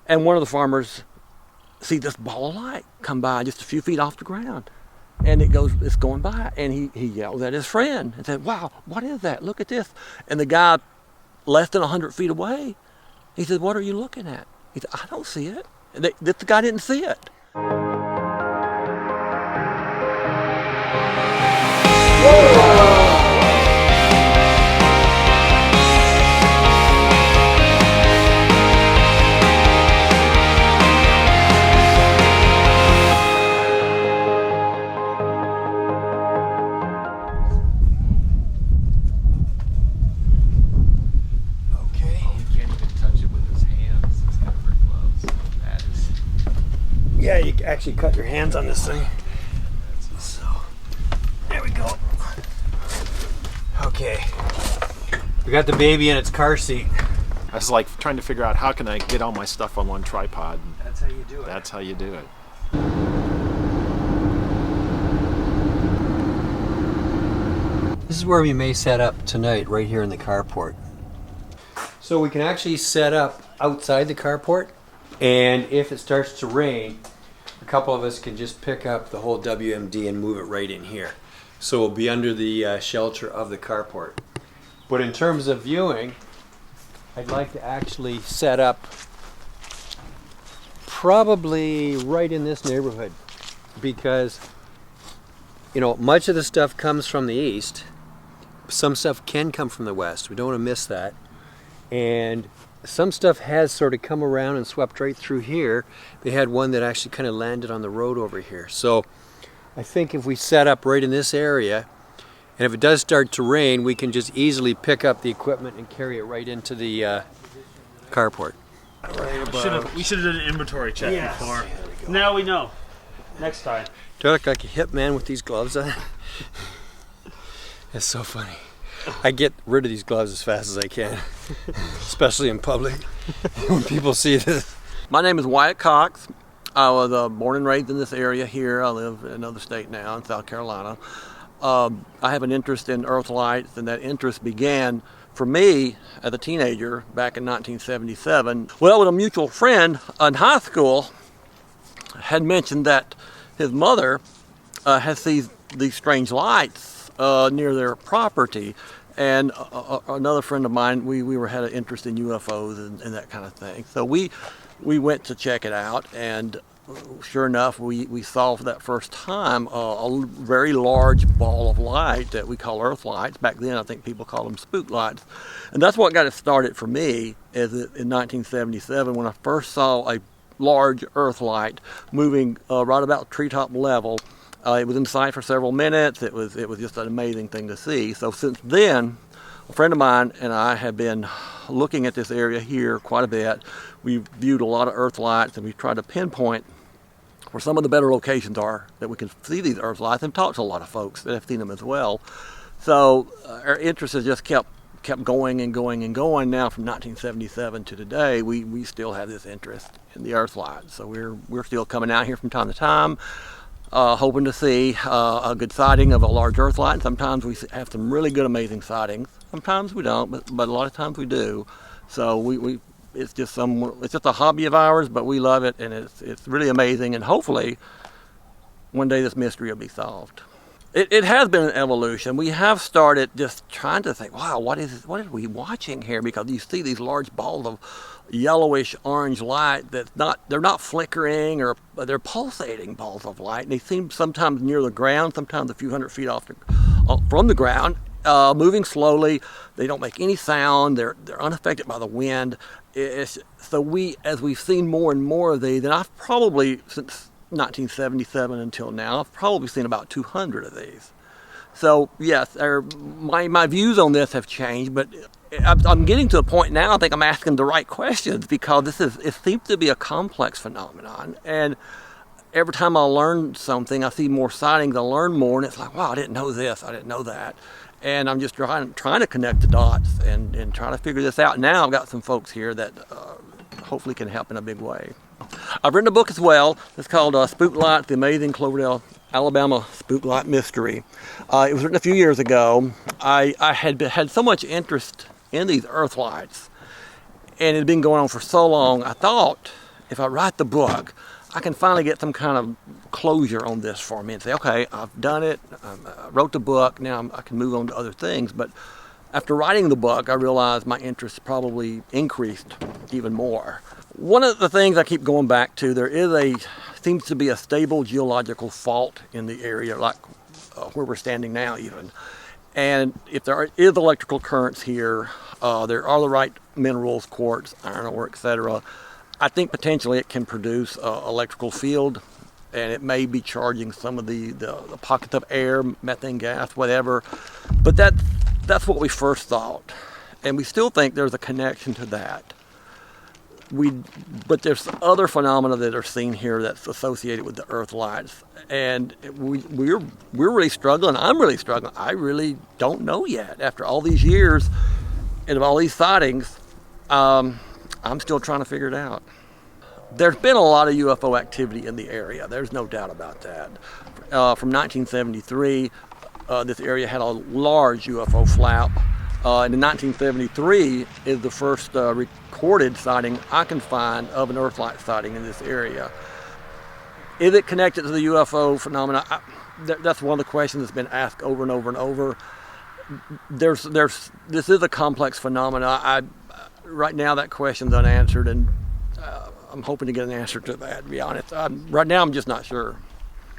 And one of the farmers see this ball of light come by just a few feet off the ground. And it's going by, and he yelled at his friend and said, "Wow, what is that? Look at this." And the guy less than 100 feet away, he said, "What are you looking at?" He said, "I don't see it." And the guy didn't see it. Yeah, you actually cut your hands on this thing. So, there we go. Okay. We got the baby in its car seat. I was like trying to figure out how can I get all my stuff on one tripod. That's how you do it. That's how you do it. This is where we may set up tonight, right here in the carport. So we can actually set up outside the carport, and if it starts to rain, a couple of us can just pick up the whole WMD and move it right in here. So we'll be under the shelter of the carport. But in terms of viewing, I'd like to actually set up probably right in this neighborhood, because much of the stuff comes from the east. Some stuff can come from the west. We don't want to miss that. And some stuff has sort of come around and swept right through here. They had one that actually kind of landed on the road over here. So I think if we set up right in this area, and if it does start to rain, we can just easily pick up the equipment and carry it right into the carport. We should have done an inventory check before. Now we know. Next time. Do I look like a hip man with these gloves on? It's so funny. I get rid of these gloves as fast as I can, especially in public, when people see this. My name is Wyatt Cox. I was born and raised in this area here. I live in another state now, in South Carolina. I have an interest in earth lights, and that interest began for me as a teenager back in 1977. Well, when a mutual friend in high school had mentioned that his mother has seen these strange lights near their property. And another friend of mine, we had an interest in UFOs and that kind of thing. So we went to check it out, and sure enough, we saw for that first time a very large ball of light that we call earth lights. Back then, I think people called them spook lights. And that's what got it started for me, is in 1977 when I first saw a large earth light moving right about treetop level. It was in sight for several minutes. It was just an amazing thing to see. So since then, a friend of mine and I have been looking at this area here quite a bit. We've viewed a lot of earth lights, and we've tried to pinpoint where some of the better locations are that we can see these earth lights, and talked to a lot of folks that have seen them as well. So our interest has just kept going and going and going. Now from 1977 to today, we still have this interest in the earth lights. So we're still coming out here from time to time, hoping to see a good sighting of a large earth light. And sometimes we have some really good, amazing sightings. Sometimes we don't, but a lot of times we do. So it's just a hobby of ours, but we love it, and it's really amazing. And hopefully, one day this mystery will be solved. It has been an evolution. We have started just trying to think, wow, what are we watching here? Because you see these large balls of yellowish-orange light they're not flickering, or they're pulsating balls of light. And they seem sometimes near the ground, sometimes a few hundred feet from the ground, moving slowly. They don't make any sound. They're unaffected by the wind. As we've seen more and more of these, and I've probably, since 1977 until now, I've probably seen about 200 of these. So yes, my views on this have changed, but I'm getting to a point now, I think I'm asking the right questions, because it seems to be a complex phenomenon. And every time I learn something, I see more sightings, I learn more, and it's like, wow, I didn't know this, I didn't know that. And I'm just trying to connect the dots and try to figure this out. Now I've got some folks here that hopefully can help in a big way. I've written a book as well. It's called Spooklight, The Amazing Cloverdale, Alabama Spooklight Mystery. It was written a few years ago. I had so much interest in these earth lights, and it had been going on for so long. I thought if I write the book, I can finally get some kind of closure on this for me and say, okay, I've done it, I wrote the book, now I can move on to other things. But after writing the book, I realized my interest probably increased even more. One of the things I keep going back to, seems to be a stable geological fault in the area, like where we're standing now even. And if there is electrical currents here, there are the right minerals, quartz, iron ore, etc., I think potentially it can produce an electrical field, and it may be charging some of the pockets of air, methane gas, whatever. But that's what we first thought. And we still think there's a connection to that. But there's other phenomena that are seen here that's associated with the earth lights. And we're really struggling. I'm really struggling. I really don't know yet. After all these years and of all these sightings, I'm still trying to figure it out. There's been a lot of UFO activity in the area. There's no doubt about that. From 1973, this area had a large UFO flap. And in 1973 is the first recorded sighting I can find of an earthlight sighting in this area. Is it connected to the UFO phenomena? That's one of the questions that's been asked over and over and over. This is a complex phenomena. Right now that question's unanswered, and I'm hoping to get an answer to that, to be honest. Right now I'm just not sure.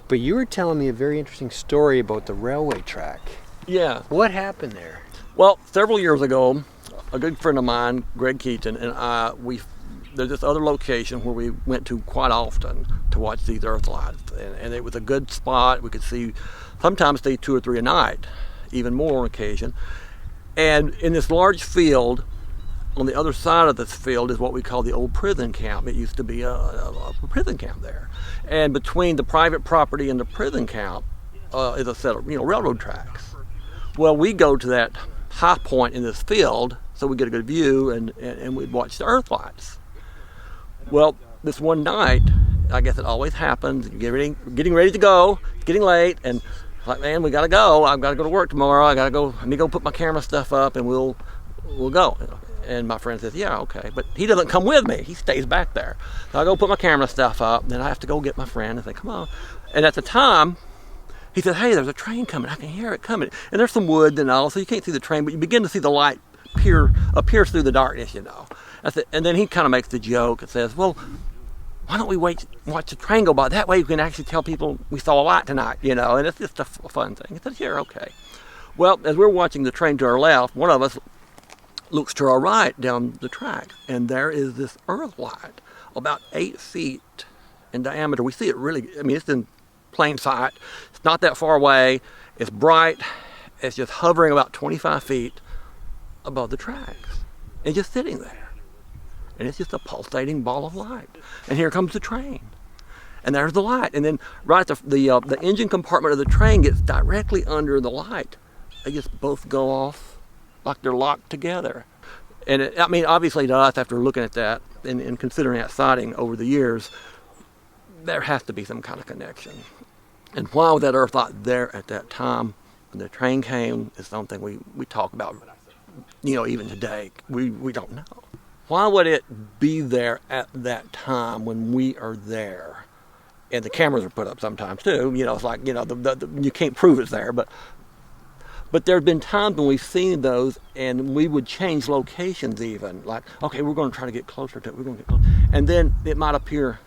But you were telling me a very interesting story about the railway track. Yeah. What happened there? Well, several years ago, a good friend of mine, Greg Keaton, and I, there's this other location where we went to quite often to watch these earth lights. And it was a good spot. We could sometimes see 2 or 3 a night, even more on occasion. And in this large field, on the other side of this field is what we call the old prison camp. It used to be a prison camp there. And between the private property and the prison camp is a set of railroad tracks. Well, we go to that high point in this field so we get a good view, and we'd watch the earth lights. Well, this one night, I guess it always happens, you're getting ready to go, it's getting late, and like, man, we gotta go. I've got to go to work tomorrow. Let me go put my camera stuff up, and we'll go. And my friend says, yeah, okay. But he doesn't come with me. He stays back there. So I go put my camera stuff up, then I have to go get my friend and say, come on. And at the time, he said, hey, there's a train coming. I can hear it coming. And there's some wood and all, so you can't see the train, but you begin to see the light appear through the darkness, And then he kind of makes the joke and says, well, why don't we watch the train go by? That way you can actually tell people we saw a light tonight, And it's just a fun thing. I said, sure, okay. Well, as we're watching the train to our left, one of us looks to our right down the track, and there is this earth light about 8 feet in diameter. We see it really, it's in plain sight. It's not that far away. It's bright. It's just hovering about 25 feet above the tracks. And just sitting there. And it's just a pulsating ball of light. And here comes the train. And there's the light. And then right at the engine compartment of the train gets directly under the light. They just both go off like they're locked together. And obviously to us, after looking at that and considering that sighting over the years, there has to be some kind of connection. And why was that earth light there at that time when the train came is something we talk about, even today. We don't know. Why would it be there at that time when we are there? And the cameras are put up sometimes too. It's like, you can't prove it's there, but there have been times when we've seen those and we would change locations even. Like, okay, we're going to try to get closer to it. We're going to get closer. And then it might appear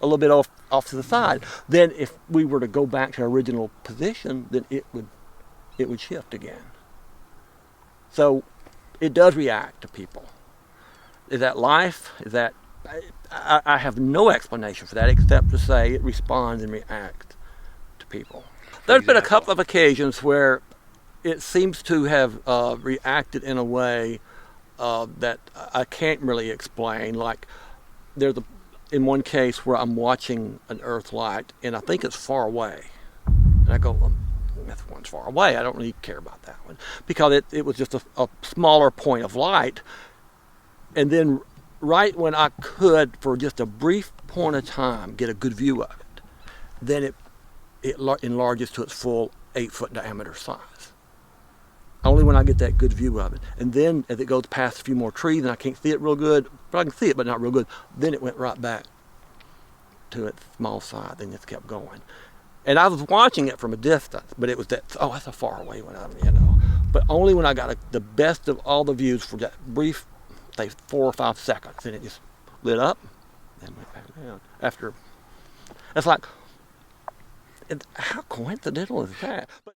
a little bit off to the side. Then if we were to go back to our original position, then it would shift again. So it does react to people. Is that life? Is that... I have no explanation for that except to say it responds and reacts to people. There's been a couple of occasions where it seems to have reacted in a way that I can't really explain. Like in one case where I'm watching an earth light and I think it's far away. And I go, well, that one's far away. I don't really care about that one. Because it was just a smaller point of light. And then right when I could, for just a brief point of time, get a good view of it, then it enlarges to its full 8-foot diameter size. Only when I get that good view of it. And then as it goes past a few more trees and I can't see it real good, but I can see it but not real good, then it went right back to its small size and just kept going. And I was watching it from a distance, but it was that, oh, that's a far away one, you know. But only when I got the best of all the views for that brief, say 4 or 5 seconds, and it just lit up and went back down. After, it's like, how coincidental is that? But